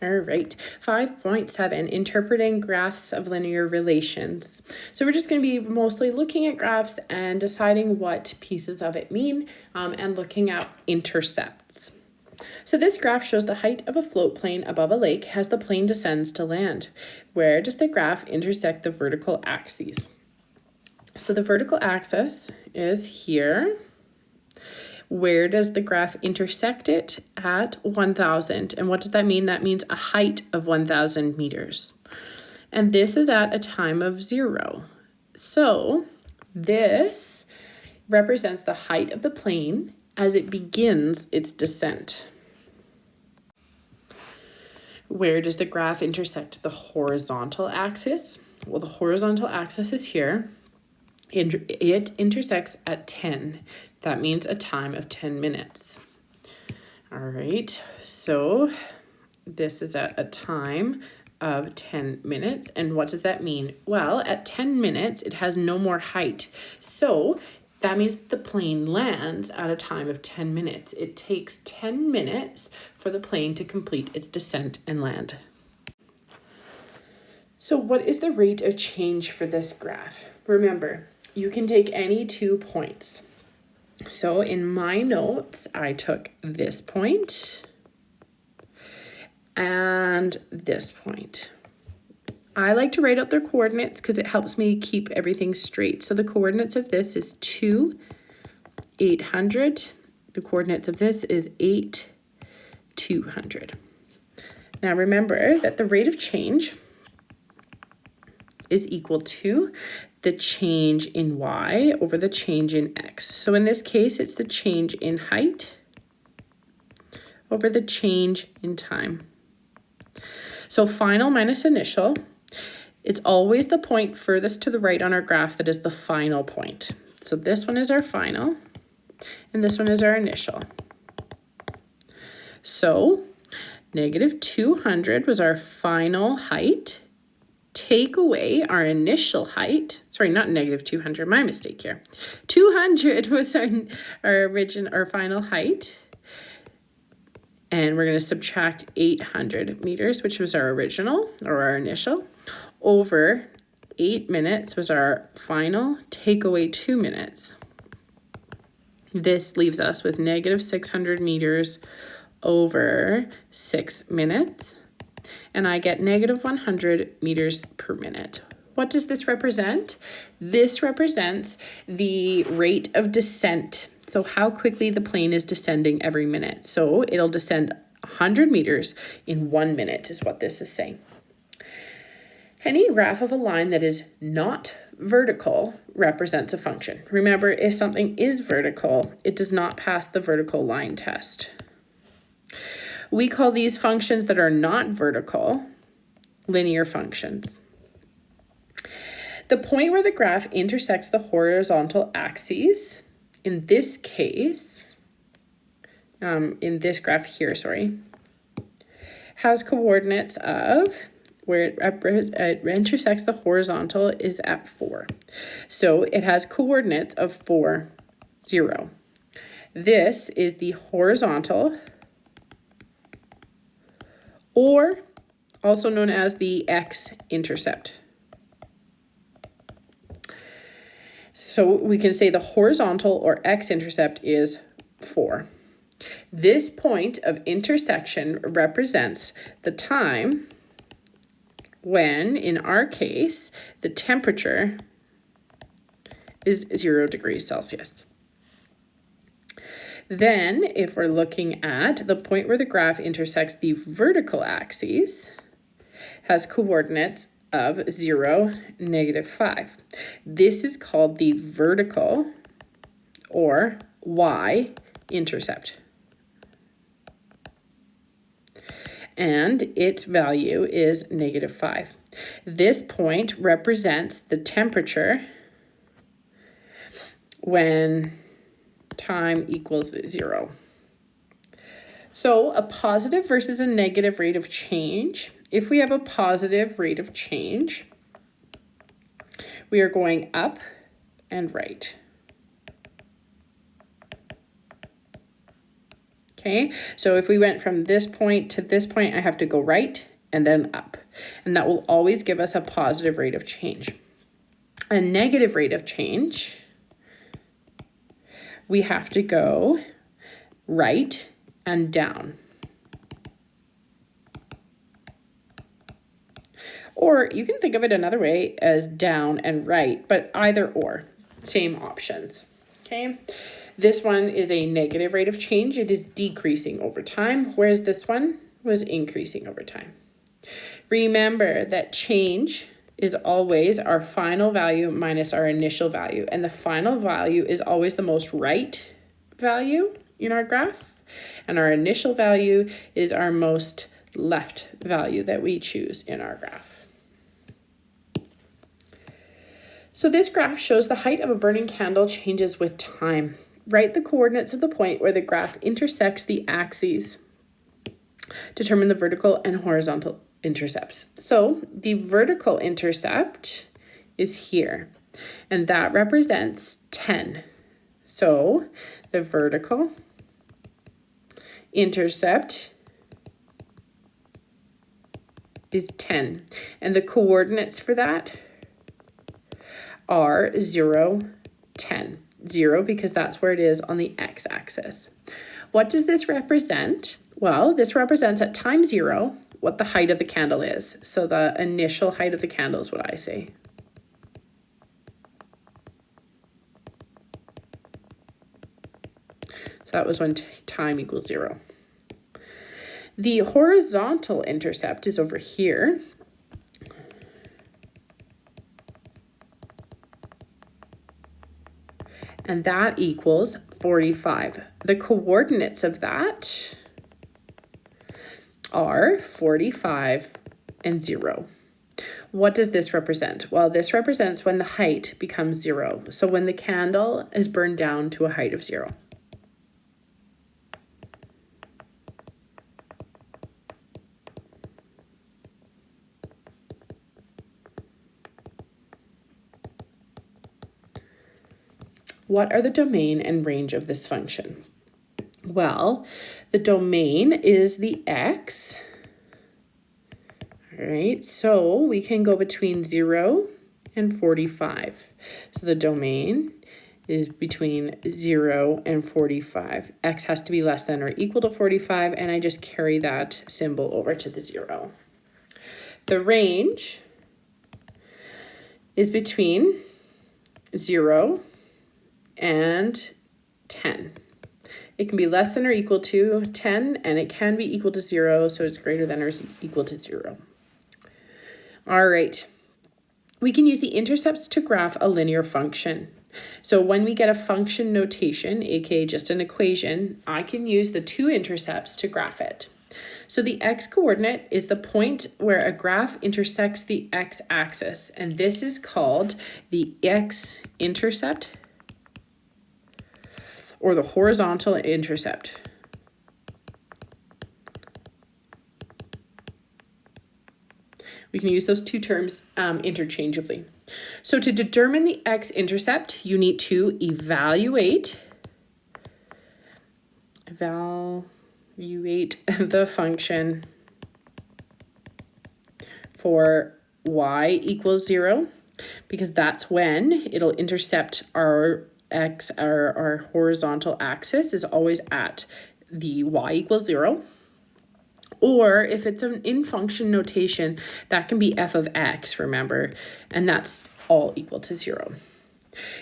All right, 5.7, interpreting graphs of linear relations. So we're just going to be mostly looking at graphs and deciding what pieces of it mean and looking at intercepts. So this graph shows the height of a float plane above a lake as the plane descends to land. Where does the graph intersect the vertical axes? So the vertical axis is here. Where does the graph intersect it? At 1,000. And what does that mean? That means a height of 1,000 meters. And this is at a time of 0. So this represents the height of the plane as it begins its descent. Where does the graph intersect the horizontal axis? Well, the horizontal axis is here. It intersects at 10. That means a time of 10 minutes. All right, so this is at a time of 10 minutes. And what does that mean? Well, at 10 minutes, it has no more height. So that means the plane lands at a time of 10 minutes. It takes 10 minutes for the plane to complete its descent and land. So what is the rate of change for this graph? Remember, you can take any 2 points. So in my notes, I took this point and this point. I like to write out their coordinates because it helps me keep everything straight. So the coordinates of this is 2, 800. The coordinates of this is 8, 200. Now remember that the rate of change is equal to the change in y over the change in x. So in this case, it's the change in height over the change in time. So final minus initial, it's always the point furthest to the right on our graph that is the final point. So this one is our final, and this one is our initial. So negative 200 was our final height. Take away our initial height. Sorry, not negative 200, my mistake here. 200 was our final height. And we're going to subtract 800 meters, which was our original or our initial, over 8 minutes was our final. Take away 2 minutes. This leaves us with negative 600 meters over 6 minutes. And I get negative 100 meters per minute. What does this represent? This represents the rate of descent. So how quickly the plane is descending every minute. So it'll descend 100 meters in 1 minute is what this is saying. Any graph of a line that is not vertical represents a function. Remember, if something is vertical, it does not pass the vertical line test. We call these functions that are not vertical linear functions. The point where the graph intersects the horizontal axes, in this case, in this graph here, has coordinates of where it intersects the horizontal is at 4. So it has coordinates of 4, 0. This is the horizontal, or also known as the x-intercept. So we can say the horizontal or x-intercept is 4. This point of intersection represents the time when, in our case, the temperature is 0 degrees Celsius. Then, if we're looking at the point where the graph intersects the vertical axes, has coordinates of 0, -5. This is called the vertical or y-intercept. And its value is -5. This point represents the temperature when time equals 0. So a positive versus a negative rate of change. If we have a positive rate of change, we are going up and right. Okay, so if we went from this point to this point, I have to go right and then up. And that will always give us a positive rate of change. A negative rate of change, we have to go right and down. Or you can think of it another way as down and right, but either or, same options. Okay, this one is a negative rate of change. It is decreasing over time, whereas this one was increasing over time. Remember that change is always our final value minus our initial value, and the final value is always the most right value in our graph, and our initial value is our most left value that we choose in our graph. So this graph shows the height of a burning candle changes with time. Write the coordinates of the point where the graph intersects the axes. Determine the vertical and horizontal intercepts. So the vertical intercept is here, and that represents 10. So the vertical intercept is 10, and the coordinates for that are 0, 10. 0 because that's where it is on the x-axis. What does this represent? Well, this represents at time 0 what the height of the candle is. So the initial height of the candle is what I say. So that was when time equals 0. The horizontal intercept is over here. And that equals 45. The coordinates of that are 45 and 0. What does this represent? Well, this represents when the height becomes 0. So when the candle is burned down to a height of 0. What are the domain and range of this function? Well, the domain is the x. All right, so we can go between 0 and 45. So the domain is between 0 and 45. X has to be less than or equal to 45, and I just carry that symbol over to the 0. The range is between 0 and 10. It can be less than or equal to 10, and it can be equal to 0, so it's greater than or equal to 0. All right, we can use the intercepts to graph a linear function. So when we get a function notation, aka just an equation, I can use the two intercepts to graph it. So the x-coordinate is the point where a graph intersects the x-axis, and this is called the x-intercept or the horizontal intercept. We can use those two terms interchangeably. So to determine the x-intercept, you need to evaluate the function for y equals 0, because that's when it'll intercept our our horizontal axis is always at the y equals 0. Or if it's an in function notation, that can be f of x, remember, and that's all equal to 0.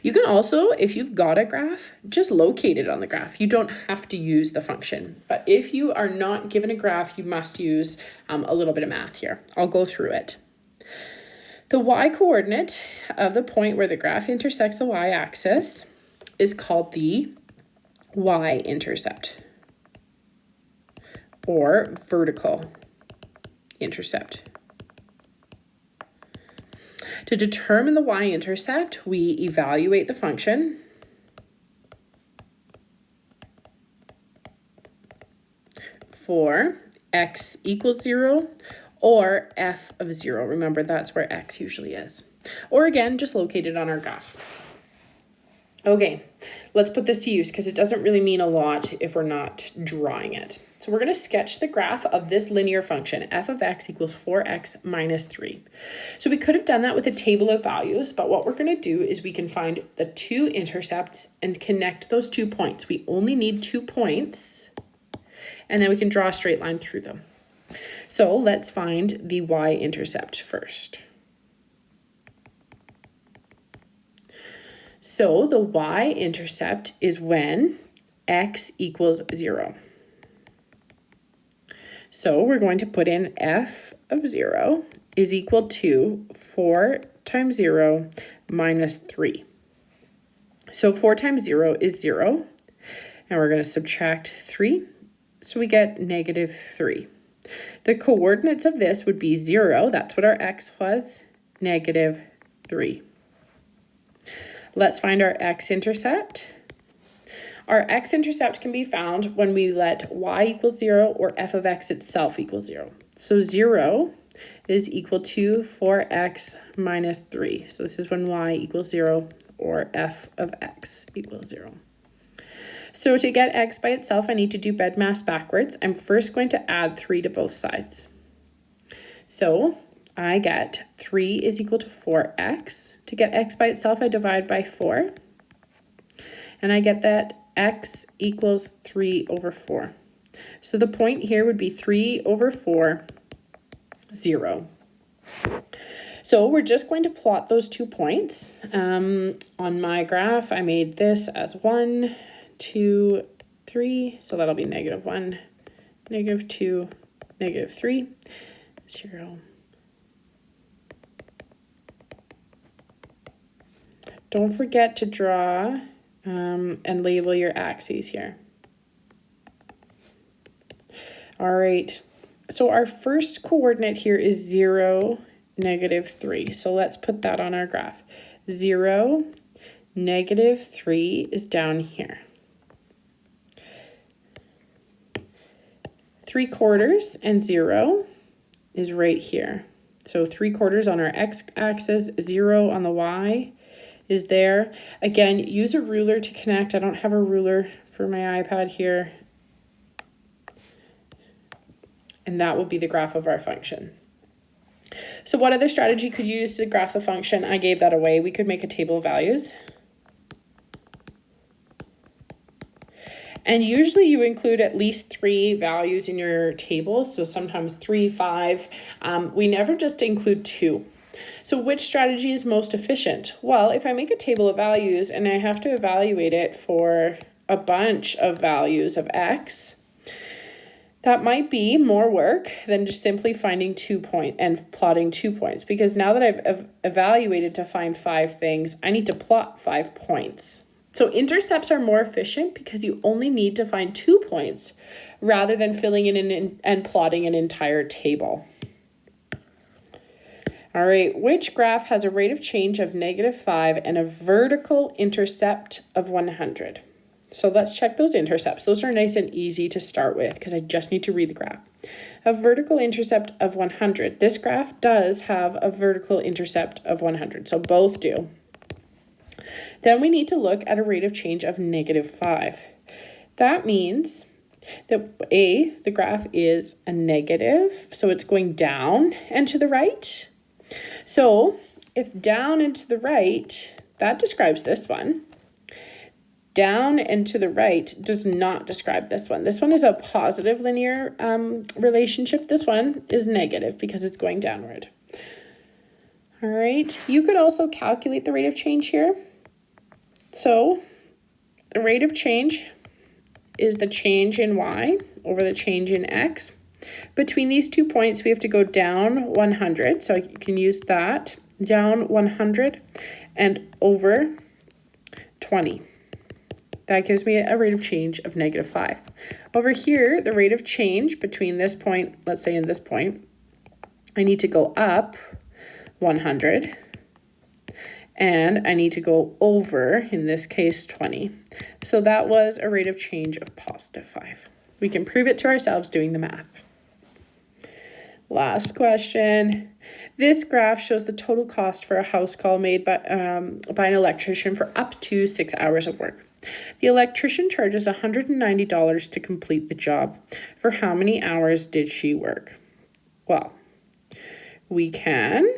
You can also, if you've got a graph, just locate it on the graph. You don't have to use the function, but if you are not given a graph, you must use a little bit of math here. I'll go through it. The y-coordinate of the point where the graph intersects the y-axis is called the y-intercept or vertical intercept. To determine the y-intercept, we evaluate the function for x equals 0 or f of 0. Remember, that's where x usually is. Or again, just locate it on our graph. Okay, let's put this to use because it doesn't really mean a lot if we're not drawing it. So we're going to sketch the graph of this linear function, f of x equals 4x minus 3. So we could have done that with a table of values, but what we're going to do is we can find the two intercepts and connect those 2 points. We only need 2 points, and then we can draw a straight line through them. So let's find the y-intercept first. So the y-intercept is when x equals 0. So we're going to put in f of 0 is equal to 4 times 0 minus 3. So 4 times 0 is 0, and we're going to subtract 3, so we get negative 3. The coordinates of this would be 0, that's what our x was, negative 3. Let's find our x-intercept. Our x-intercept can be found when we let y equal 0 or f of x itself equal 0. So 0 is equal to 4x minus 3. So this is when y equals 0 or f of x equals 0. So to get x by itself, I need to do BEDMAS backwards. I'm first going to add 3 to both sides. So I get 3 is equal to 4x. To get x by itself, I divide by 4. And I get that x equals 3 over 4. So the point here would be 3 over 4, 0. So we're just going to plot those 2 points. On my graph, I made this as 1, 2, 3. So that'll be negative 1, negative 2, negative 3, 0. Don't forget to draw and label your axes here. All right, so our first coordinate here is 0, negative 3. So let's put that on our graph. 0, negative 3 is down here. 3/4 and 0 is right here. So 3/4 on our x-axis, 0 on the y is there. Again, use a ruler to connect. I don't have a ruler for my iPad here. And that will be the graph of our function. So what other strategy could you use to graph the function? I gave that away. We could make a table of values. And usually you include at least 3 values in your table. So sometimes 3, 5. We never just include 2. So which strategy is most efficient? Well, if I make a table of values and I have to evaluate it for a bunch of values of x, that might be more work than just simply finding 2 points and plotting 2 points. Because now that I've evaluated to find 5 things, I need to plot 5 points. So intercepts are more efficient because you only need to find 2 points rather than filling in and plotting an entire table. All right, which graph has a rate of change of -5 and a vertical intercept of 100? So let's check those intercepts. Those are nice and easy to start with because I just need to read the graph. A vertical intercept of 100. This graph does have a vertical intercept of 100, so both do. Then we need to look at a rate of change of -5. That means that the graph is a negative, so it's going down and to the right. So if down and to the right, that describes this one. Down and to the right does not describe this one. This one is a positive linear relationship. This one is negative because it's going downward. All right, you could also calculate the rate of change here. So the rate of change is the change in y over the change in x. Between these 2 points, we have to go down 100. So you can use that, down 100 and over 20. That gives me a rate of change of -5. Over here, the rate of change between this point, let's say in this point, I need to go up 100. And I need to go over, in this case, 20. So that was a rate of change of +5. We can prove it to ourselves doing the math. Last question. This graph shows the total cost for a house call made by an electrician for up to 6 hours of work. The electrician charges $190 to complete the job. For how many hours did she work? Well, we can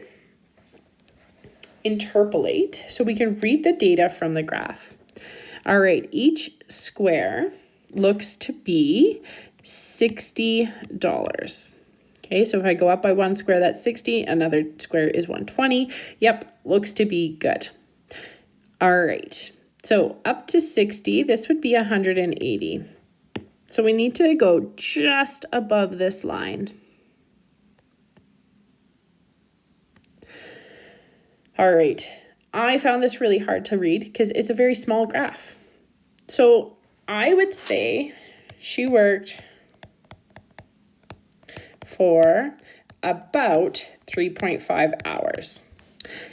interpolate, so we can read the data from the graph. All right, each square looks to be $60. Okay, so if I go up by one square, that's 60. Another square is 120. Yep, looks to be good. All right, so up to 60, this would be 180. So we need to go just above this line. All right, I found this really hard to read because it's a very small graph. So I would say she worked for about 3.5 hours.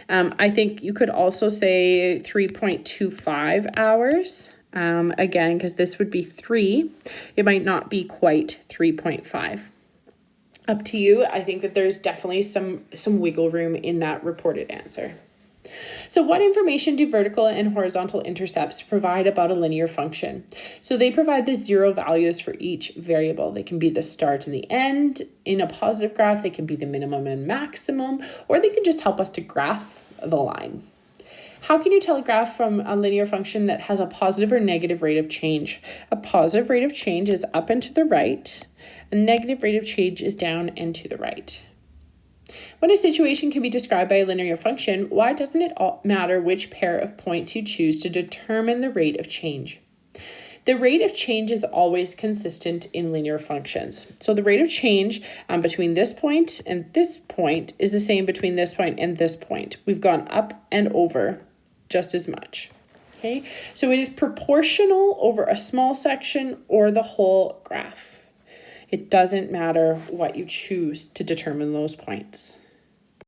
I think you could also say 3.25 hours. Again, because this would be 3. It might not be quite 3.5. Up to you. I think that there's definitely some wiggle room in that reported answer. So what information do vertical and horizontal intercepts provide about a linear function? So they provide the 0 values for each variable. They can be the start and the end. In a positive graph, they can be the minimum and maximum, or they can just help us to graph the line. How can you tell a graph from a linear function that has a positive or negative rate of change? A positive rate of change is up and to the right. A negative rate of change is down and to the right. When a situation can be described by a linear function, why doesn't it matter which pair of points you choose to determine the rate of change? The rate of change is always consistent in linear functions. So the rate of change between this point and this point is the same between this point and this point. We've gone up and over just as much. Okay, so it is proportional over a small section or the whole graph. It doesn't matter what you choose to determine those points.